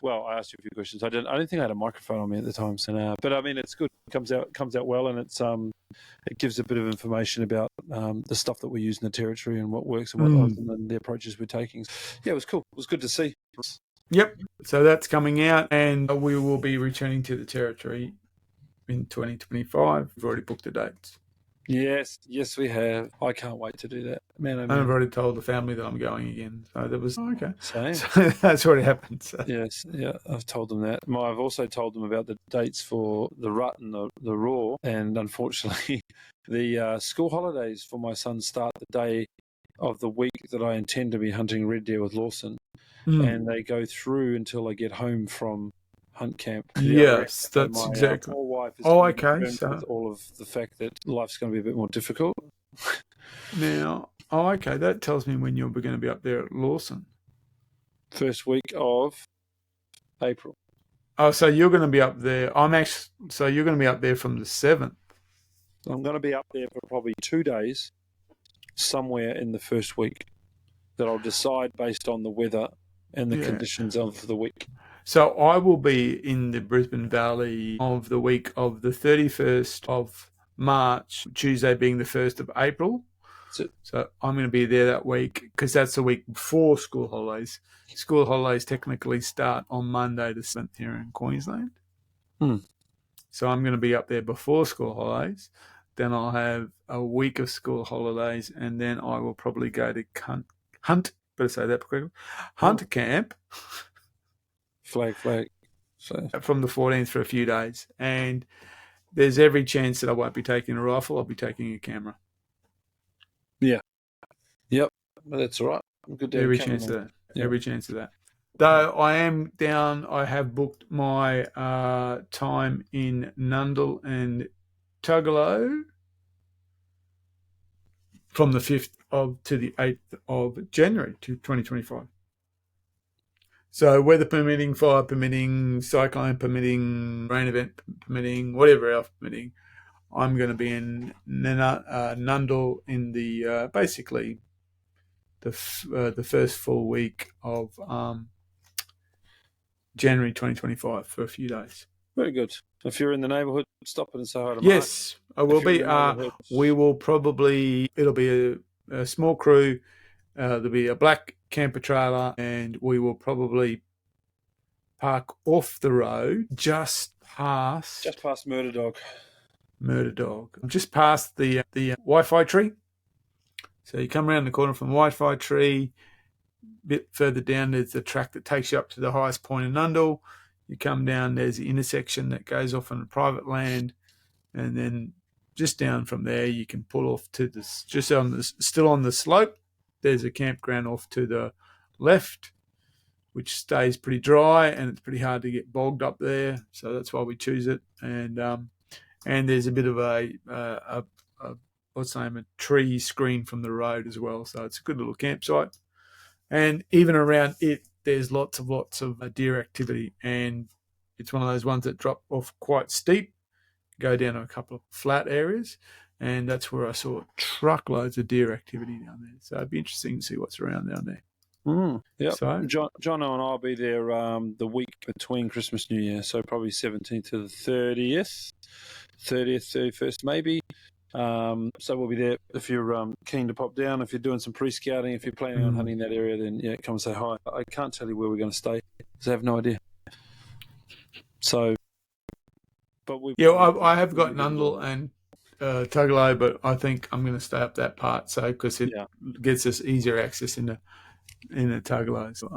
Well, I asked you a few questions. I didn't think I had a microphone on me at the time, so but I mean, it's good. It comes out well, and it gives a bit of information about the stuff that we use in the territory and what works and what doesn't, and the approaches we're taking. Yeah, it was cool. It was good to see. Yep. So that's coming out, and we will be returning to the territory in 2025. We've already booked the dates. Yes, we have. I can't wait to do that. Man, and I've already told the family that I'm going again. So that was okay. Same. So that's already happened. So. Yes, yeah, I've told them that. I've also told them about the dates for the rut and the raw, and unfortunately, the school holidays for my son start the day of the week that I intend to be hunting red deer with Lawson, and they go through until I get home from hunt camp. Yes, that's exactly. My wife is okay. So with all of the fact that life's going to be a bit more difficult. Now, okay, that tells me when you're going to be up there at Lawson. First week of April. Oh, so you're going to be up there. So you're going to be up there from the 7th. I'm going to be up there for probably 2 days, somewhere in the first week, that I'll decide based on the weather and the conditions of the week. So I will be in the Brisbane Valley of the week of the 31st of March, Tuesday being the 1st of April. So I'm going to be there that week because that's the week before school holidays. School holidays technically start on Monday the 7th here in Queensland. So I'm going to be up there before school holidays. Then I'll have a week of school holidays, and then I will probably go to hunt camp. Flag. So. From the 14th for a few days. And there's every chance that I won't be taking a rifle. I'll be taking a camera. Yeah. Yep. Well, that's all right. Good to every chance of that. Yep. Every chance of that. Though I am down, I have booked my time in Nundle and Tugalo from the 5th to the 8th of January to 2025. So weather permitting, fire permitting, cyclone permitting, rain event permitting, whatever else permitting, I'm going to be in Nundle in the basically the first full week of January 2025 for a few days. Very good. If you're in the neighbourhood, stop in and say hi to Mark. Yes, I will be. We will probably, it'll be a small crew. There'll be a black camper trailer, and we will probably park off the road just past Murder Dog, just past the Wi-Fi tree. So you come around the corner from the Wi-Fi tree, a bit further down there's the track that takes you up to the highest point in Nundle. You come down, there's the intersection that goes off on private land, and then just down from there you can pull off to this, still on the slope. There's a campground off to the left, which stays pretty dry, and it's pretty hard to get bogged up there. So that's why we choose it. And there's a bit of a tree screen from the road as well. So it's a good little campsite. And even around it, there's lots of deer activity. And it's one of those ones that drop off quite steep, go down to a couple of flat areas. And that's where I saw truckloads of deer activity down there. So it'd be interesting to see what's around down there. Yeah. So Jono and I'll be there the week between Christmas and New Year. So probably 17th to the 30th, 31st maybe. So we'll be there if you're keen to pop down. If you're doing some pre-scouting, if you're planning on hunting that area, then come and say hi. I can't tell you where we're going to stay because I have no idea. So, but I have got Nundle and Tugalo, but I think I'm going to stay up that part, so because it gets us easier access in the Tugalo. So,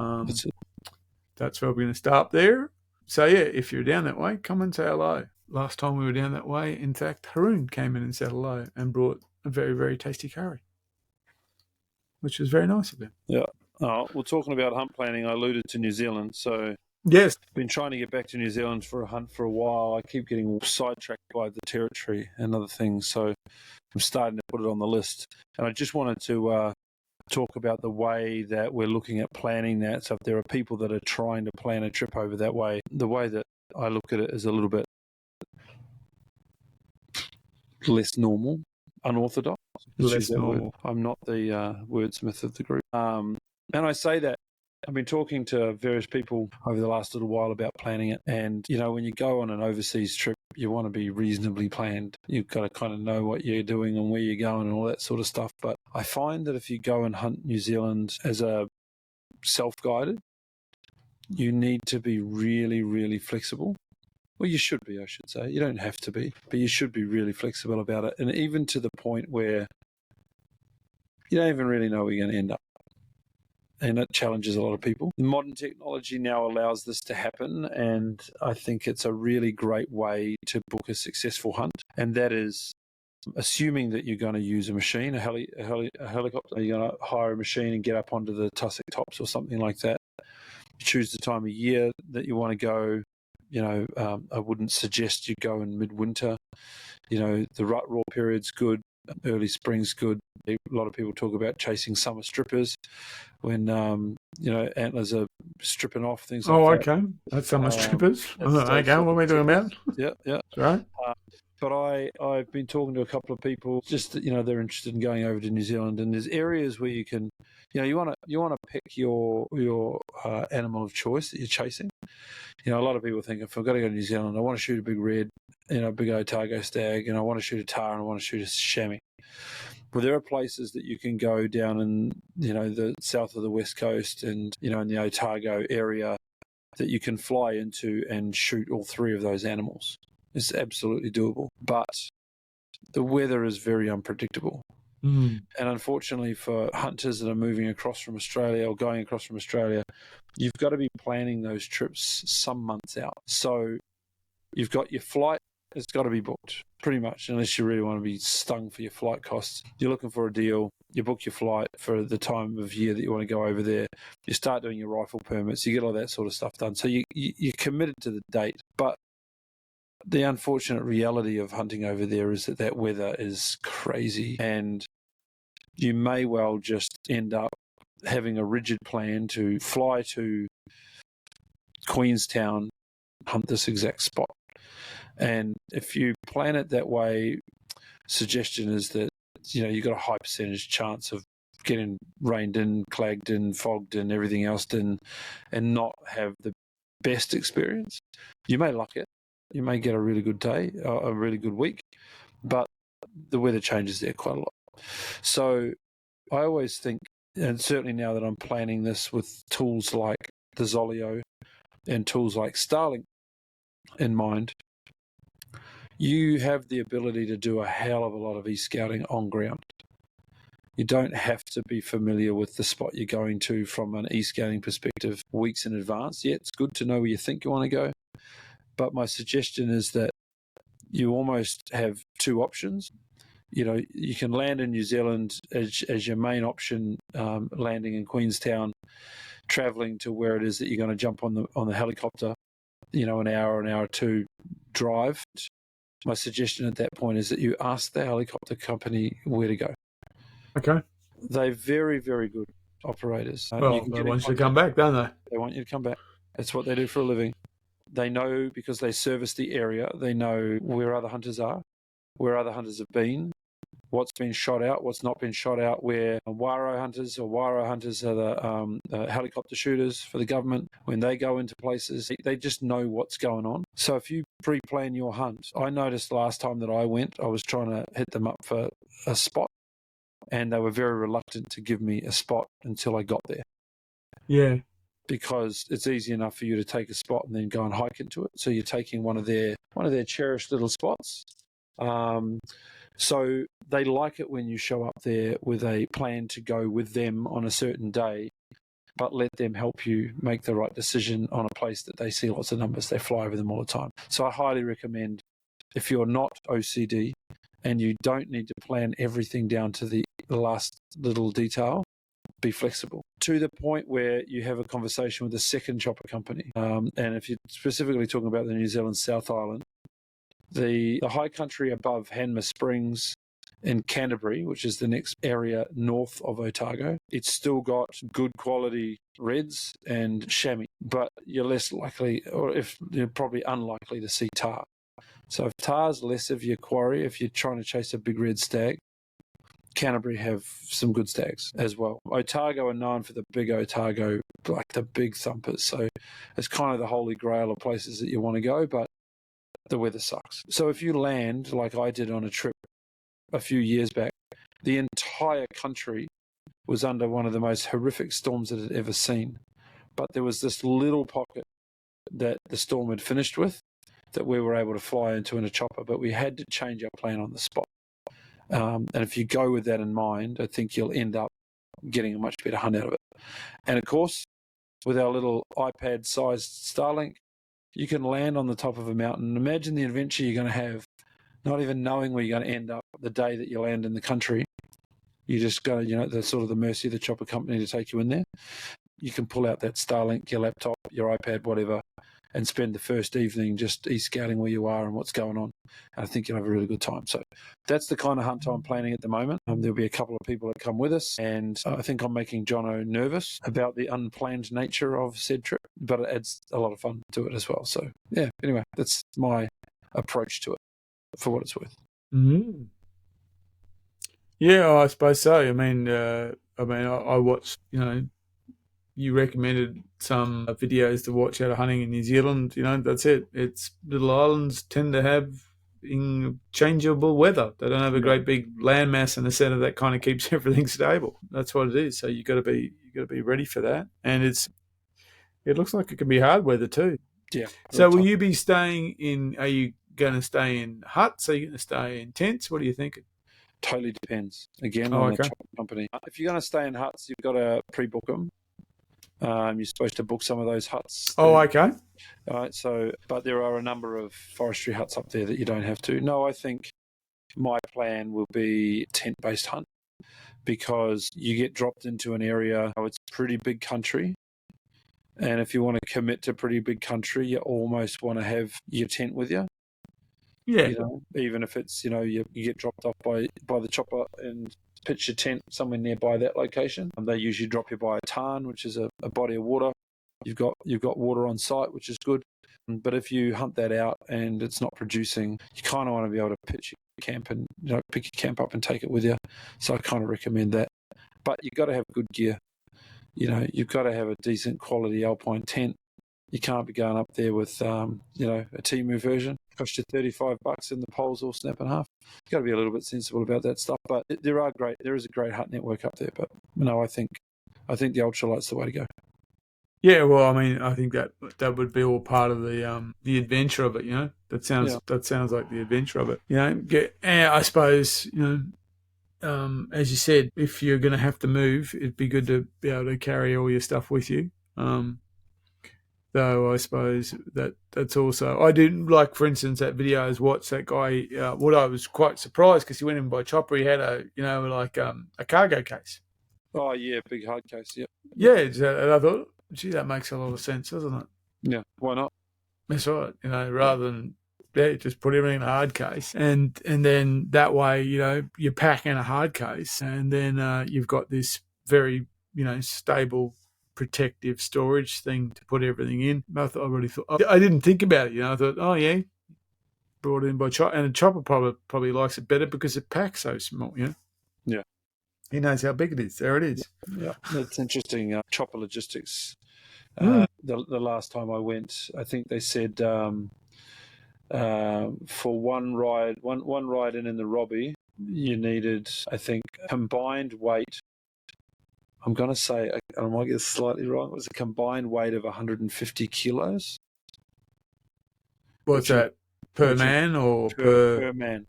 that's where we're going to start there. So if you're down that way, come and say hello. Last time we were down that way, in fact, Haroon came in and said hello and brought a very, very tasty curry, which was very nice of him. Yeah. Well, talking about hunt planning, I alluded to New Zealand. So yes, I've been trying to get back to New Zealand for a hunt for a while. I keep getting sidetracked by the territory and other things. So I'm starting to put it on the list. And I just wanted to talk about the way that we're looking at planning that. So if there are people that are trying to plan a trip over that way, the way that I look at it is a little bit less normal, unorthodox. Less normal. I'm not the wordsmith of the group. And I say that I've been talking to various people over the last little while about planning it. And, when you go on an overseas trip, you want to be reasonably planned. You've got to kind of know what you're doing and where you're going and all that sort of stuff. But I find that if you go and hunt New Zealand as a self-guided, you need to be really, really flexible. Well, you should be, I should say. You don't have to be, but you should be really flexible about it. And even to the point where you don't even really know where you're going to end up. And it challenges a lot of people. Modern technology now allows this to happen, and I think it's a really great way to book a successful hunt. And that is assuming that you're going to use a machine, a helicopter. You're going to hire a machine and get up onto the tussock tops or something like that. You choose the time of year that you want to go. I wouldn't suggest you go in midwinter. The rut raw period's good. Early spring's good. A lot of people talk about chasing summer strippers when antlers are stripping off, things like that. Oh, okay. That's summer strippers. Okay, what are we doing about? Yeah. Right. But I've been talking to a couple of people, just they're interested in going over to New Zealand, and there's areas where you can, you want to pick your animal of choice that you're chasing. A lot of people think, if I've got to go to New Zealand, I want to shoot a big red, big Otago stag, and I want to shoot a tar, and I want to shoot a chamois. Well, there are places that you can go down in, the south of the West Coast and, in the Otago area that you can fly into and shoot all three of those animals. It's absolutely doable. But the weather is very unpredictable. Mm. And unfortunately for hunters that are moving across from Australia or going across from Australia, you've got to be planning those trips some months out. So you've got your flight. It's got to be booked, pretty much, unless you really want to be stung for your flight costs. You're looking for a deal. You book your flight for the time of year that you want to go over there. You start doing your rifle permits. You get all that sort of stuff done. So you're committed to the date. But the unfortunate reality of hunting over there is that weather is crazy, and you may well just end up having a rigid plan to fly to Queenstown, hunt this exact spot. And if you plan it that way, suggestion is that, you've got a high percentage chance of getting rained in, clagged in, fogged in, everything else in, and not have the best experience. You may luck it. You may get a really good day, a really good week, but the weather changes there quite a lot. So I always think, and certainly now that I'm planning this with tools like the Zoleo and tools like Starlink in mind, you have the ability to do a hell of a lot of e-scouting on ground. You don't have to be familiar with the spot you're going to from an e-scouting perspective weeks in advance. Yeah, it's good to know where you think you want to go. But my suggestion is that you almost have two options. You can land in New Zealand as your main option, landing in Queenstown, travelling to where it is that you're going to jump on the helicopter, an hour or two drive. My suggestion at that point is that you ask the helicopter company where to go. Okay. They're very, very good operators. Well, they want you to come back, don't they? They want you to come back. That's what they do for a living. They know, because they service the area, they know where other hunters are, where other hunters have been, what's been shot out, what's not been shot out, where Waro hunters are the helicopter shooters for the government. When they go into places, they just know what's going on. So if you pre-plan your hunt, I noticed last time that I went, I was trying to hit them up for a spot, and they were very reluctant to give me a spot until I got there. Yeah. Because it's easy enough for you to take a spot and then go and hike into it. So you're taking one of their cherished little spots. So they like it when you show up there with a plan to go with them on a certain day, but let them help you make the right decision on a place that they see lots of numbers. They fly over them all the time. So I highly recommend, if you're not OCD and you don't need to plan everything down to the last little detail, be flexible to the point where you have a conversation with a second chopper company. And if you're specifically talking about the New Zealand South Island, the high country above Hanmer Springs in Canterbury, which is the next area north of Otago, it's still got good quality reds and chamois, but you're less likely, or if you're probably unlikely to see tar. So if tar's less of your quarry, if you're trying to chase a big red stag, Canterbury have some good stags as well. Otago are known for the big Otago, like the big thumpers. So it's kind of the holy grail of places that you want to go, but the weather sucks. So if you land, like I did on a trip a few years back, the entire country was under one of the most horrific storms that it had ever seen. But there was this little pocket that the storm had finished with that we were able to fly into in a chopper, but we had to change our plan on the spot. And if you go with that in mind, I think you'll end up getting a much better hunt out of it. And of course, with our little iPad-sized Starlink, you can land on the top of a mountain. Imagine the adventure you're going to have, not even knowing where you're going to end up the day that you land in the country. You just go, the sort of the mercy of the chopper company to take you in there. You can pull out that Starlink, your laptop, your iPad, whatever, and spend the first evening just e-scouting where you are and what's going on. And I think you'll have a really good time. So that's the kind of hunt I'm planning at the moment. There'll be a couple of people that come with us, and I think I'm making Jono nervous about the unplanned nature of said trip, but it adds a lot of fun to it as well. So yeah, anyway, that's my approach to it for what it's worth. Mm-hmm. Yeah, I suppose so. I mean, I watched, you recommended some videos to watch out of hunting in New Zealand. That's it. It's little islands tend to have changeable weather. They don't have a great big landmass in the centre that kind of keeps everything stable. That's what it is. So you got to be ready for that. And it looks like it can be hard weather too. Yeah. So will you be staying in? Are you going to stay in huts? Are you going to stay in tents? What are you thinking? Totally depends. Again, on the company. If you're going to stay in huts, you've got to pre-book them. You're supposed to book some of those huts. Okay. All right. So, but there are a number of forestry huts up there that you don't have to. No, I think my plan will be tent-based hunt because you get dropped into an area. It's pretty big country. And if you want to commit to pretty big country, you almost want to have your tent with you. Yeah. Even if it's, you get dropped off by the chopper and pitch your tent somewhere nearby that location. And they usually drop you by a tarn, which is a body of water. You've got water on site, which is good. But if you hunt that out and it's not producing, you kind of want to be able to pitch your camp and pick your camp up and take it with you. So I kind of recommend that. But you've got to have good gear. You've got to have a decent quality alpine tent. You can't be going up there with, a Temu version. Cost you $35 and the poles all snap in half. You've got to be a little bit sensible about that stuff. But there is a great hut network up there. But no, I think the ultralight's the way to go. Yeah, well, I mean, I think that would be all part of the adventure of it. That sounds like the adventure of it. I suppose as you said, if you're going to have to move, it'd be good to be able to carry all your stuff with you. Though I suppose that's also, I didn't like, for instance, that video I was watched, that guy, what I was quite surprised because he went in by chopper, he had a cargo case. Oh yeah, big hard case, yeah. Yeah, and I thought, gee, that makes a lot of sense, doesn't it? Yeah, why not? That's right, rather than just put everything in a hard case, and then that way, you pack in a hard case, and then you've got this very, stable, protective storage thing to put everything in. I didn't think about it. I thought, oh yeah, brought in by chopper, and a chopper probably likes it better because it packs so small. Yeah, he knows how big it is. There it is. Yeah, that's interesting. Chopper logistics. The last time I went, I think they said for one ride in the Robbie, you needed, I think, combined weight. I'm going to say, I might get this slightly wrong, it was a combined weight of 150 kilos. What's that? Per man or per man?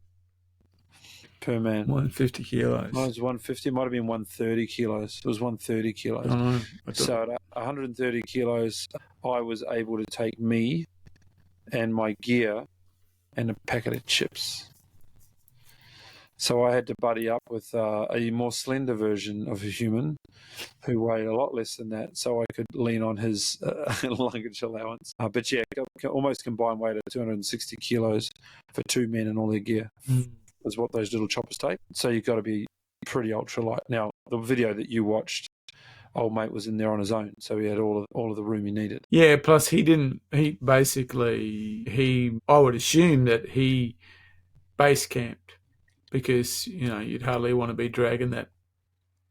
Per man. 150 kilos. No, it was 150. It might have been 130 kilos. It was 130 kilos. Oh, so at 130 kilos, I was able to take me and my gear and a packet of chips. So I had to buddy up with a more slender version of a human who weighed a lot less than that, so I could lean on his luggage allowance. But yeah, almost combined weight of 260 kilos for two men and all their gear. For is what those little choppers take. So you've got to be pretty ultralight. Now, the video that you watched, old mate was in there on his own, so he had all of the room he needed. Yeah, plus I would assume that he base camped because, you'd hardly want to be dragging that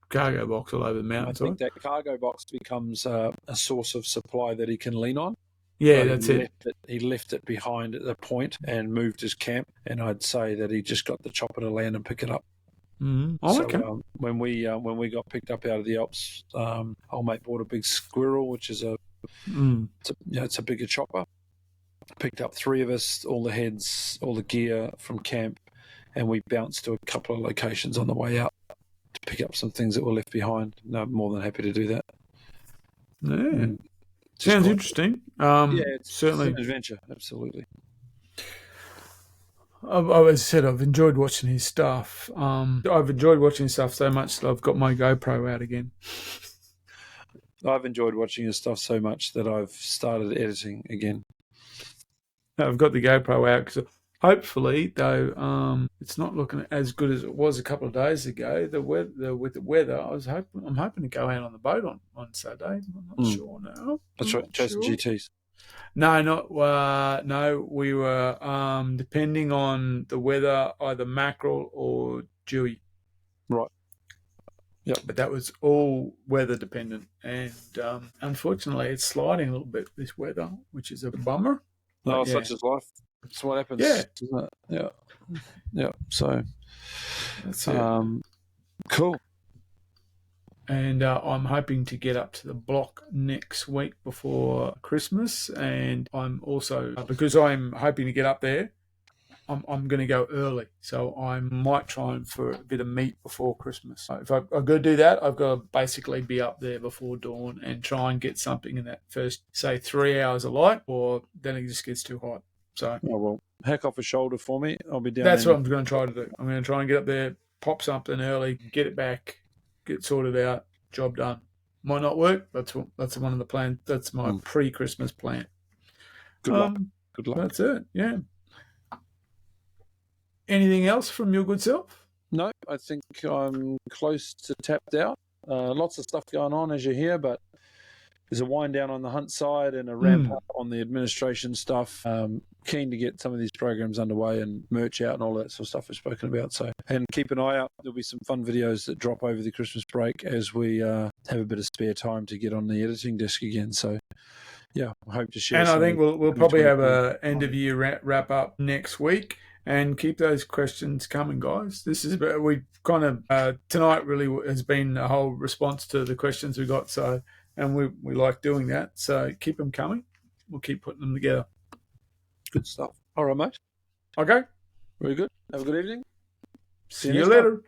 cargo box all over the mountains. I think that cargo box becomes a source of supply that he can lean on. Yeah, that's it. He left it behind at the point and moved his camp, and I'd say that he just got the chopper to land and pick it up. Mm-hmm. Oh, so okay. When we got picked up out of the Alps, old mate bought a big squirrel, which is it's a bigger chopper. Picked up 3 of us, all the heads, all the gear from camp, and we bounced to a couple of locations on the way out to pick up some things that were left behind. No, I'm more than happy to do that. Yeah. Sounds interesting. It's certainly an adventure, absolutely. As I said, I've enjoyed watching his stuff. I've enjoyed watching his stuff so much that I've got my GoPro out again. I've enjoyed watching his stuff so much that I've started editing again. I've got the GoPro out because hopefully, though, it's not looking as good as it was a couple of days ago. With the weather, I'm hoping to go out on the boat on Saturday. I'm not sure now. That's right, chasing GTs. No, no. We were depending on the weather, either mackerel or dewey. Right. Yep. But that was all weather dependent, and unfortunately, it's sliding a little bit this weather, which is a bummer. No, such is life. That's what happens. Yeah. Isn't it? Yeah. Yeah. So that's it. Cool. And I'm hoping to get up to the block next week before Christmas. And I'm also, because I'm hoping to get up there, I'm going to go early. So I might try and for a bit of meat before Christmas. So if I've got to do that, I've got to basically be up there before dawn and try and get something in that first, say, 3 hours of light, or then it just gets too hot. So, hack off a shoulder for me. I'll be down. That's what I'm going to try to do. I'm going to try and get up there, pop something early, get it back, get sorted out, job done. Might not work. That's one of the plans. That's my pre-Christmas plan. Good luck. Good luck. That's it. Yeah. Anything else from your good self? No, I think I'm close to tapped out. Lots of stuff going on, as you hear, but there's a wind down on the hunt side and a ramp up on the administration stuff. Keen to get some of these programs underway and merch out and all that sort of stuff we've spoken about. So, and keep an eye out. There'll be some fun videos that drop over the Christmas break as we have a bit of spare time to get on the editing desk again. So, yeah, I hope to share. And I think we'll probably have a end of year wrap up next week. And keep those questions coming, guys. This is we kind of tonight really has been a whole response to the questions we got. So, and we like doing that. So keep them coming. We'll keep putting them together. Good stuff. All right, mate. Okay. Very good. Have a good evening. See you later.